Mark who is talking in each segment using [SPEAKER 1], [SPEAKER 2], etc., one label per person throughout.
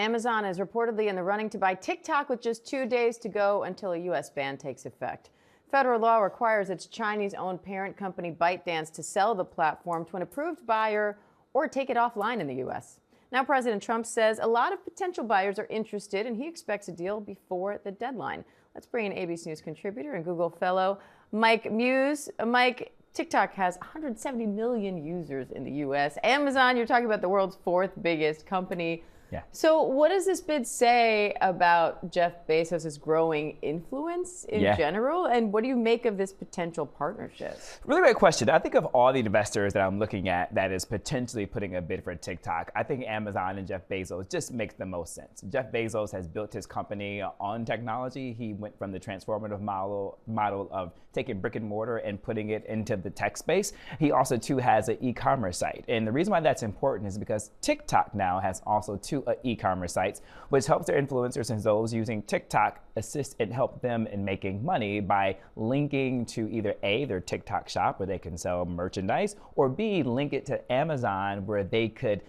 [SPEAKER 1] Amazon is reportedly in the running to buy TikTok with just 2 days to go until a U.S. ban takes effect. Federal law requires its Chinese-owned parent company ByteDance to sell the platform to an approved buyer or take it offline in the U.S. Now, President Trump says a lot of potential buyers are interested, and he expects a deal before the deadline. Let's bring in ABC News contributor and Google fellow Mike Muse. Mike, TikTok has 170 million users in the U.S. Amazon, you're talking about the world's fourth biggest company.
[SPEAKER 2] Yeah.
[SPEAKER 1] So what does this bid say about Jeff Bezos' growing influence in general? And what do you make of this potential partnership?
[SPEAKER 2] Really great question. I think of all the investors that I'm looking at that is potentially putting a bid for TikTok, I think Amazon and Jeff Bezos just makes the most sense. Jeff Bezos has built his company on technology. He went from the transformative model of taking brick and mortar and putting it into the tech space. He also too has an e-commerce site. And the reason why that's important is because TikTok now has also two e-commerce sites, which helps their influencers and those using TikTok assist and help them in making money by linking to either A, their TikTok shop where they can sell merchandise, or B, link it to Amazon where they could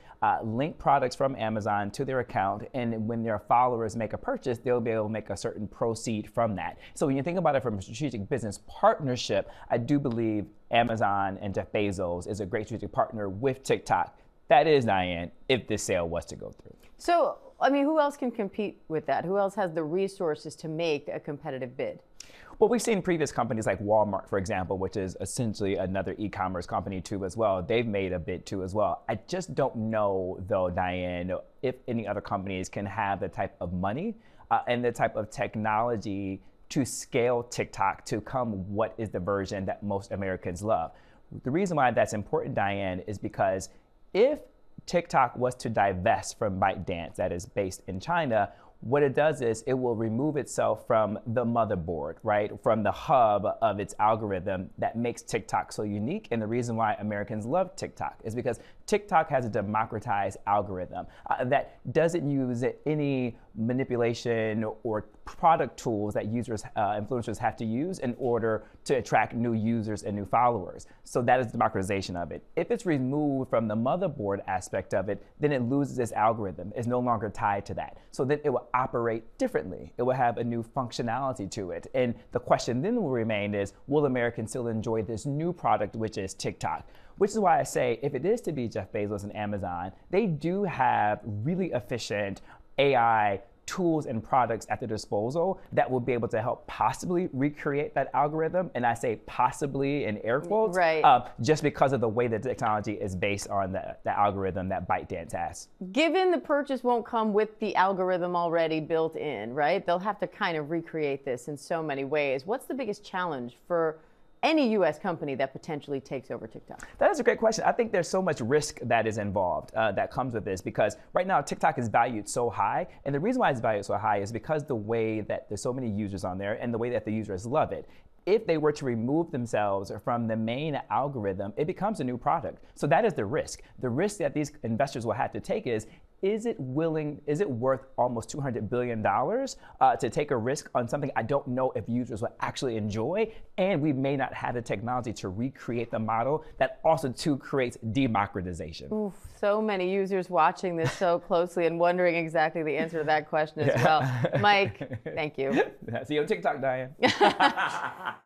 [SPEAKER 2] link products from Amazon to their account, and when their followers make a purchase, they'll be able to make a certain proceed from that. So when you think about it from a strategic business partnership, I do believe Amazon and Jeff Bezos is a great strategic partner with TikTok. That is, Diane, if this sale was to go through.
[SPEAKER 1] So, I mean, who else can compete with that? Who else has the resources to make a competitive bid?
[SPEAKER 2] Well, we've seen previous companies like Walmart, for example, which is essentially another e-commerce company too as well. They've made a bid too as well. I just don't know, though, Diane, if any other companies can have the type of money and the type of technology to scale TikTok to come what is the version that most Americans love. The reason why that's important, Diane, is because if TikTok was to divest from ByteDance, that is based in China, what it does is it will remove itself from the motherboard, right? From the hub of its algorithm that makes TikTok so unique. And the reason why Americans love TikTok is because TikTok has a democratized algorithm that doesn't use any manipulation or product tools that users, influencers have to use in order to attract new users and new followers. So that is the democratization of it. If it's removed from the motherboard aspect of it, then it loses its algorithm. It's no longer tied to that. So then it will operate differently. It will have a new functionality to it. And the question then will remain is, will Americans still enjoy this new product, which is TikTok? Which is why I say, if it is to be Jeff Bezos and Amazon, they do have really efficient AI tools and products at their disposal that will be able to help possibly recreate that algorithm. And I say possibly in air quotes,
[SPEAKER 1] right.
[SPEAKER 2] Just because of the way the technology is based on the algorithm that ByteDance has.
[SPEAKER 1] Given the purchase won't come with the algorithm already built in, right? They'll have to kind of recreate this in so many ways. What's the biggest challenge for any U.S. company that potentially takes over TikTok?
[SPEAKER 2] That is a great question. I think there's so much risk that is involved that comes with this, because right now TikTok is valued so high. And the reason why it's valued so high is because the way that there's so many users on there and the way that the users love it. If they were to remove themselves from the main algorithm, it becomes a new product. So that is the risk. The risk that these investors will have to take is it worth almost $200 billion to take a risk on something I don't know if users will actually enjoy, and we may not have the technology to recreate the model that also too creates democratization.
[SPEAKER 1] Oof, so many users watching this so closely and wondering exactly the answer to that question as well. Mike, thank you.
[SPEAKER 2] See you on TikTok, Diane.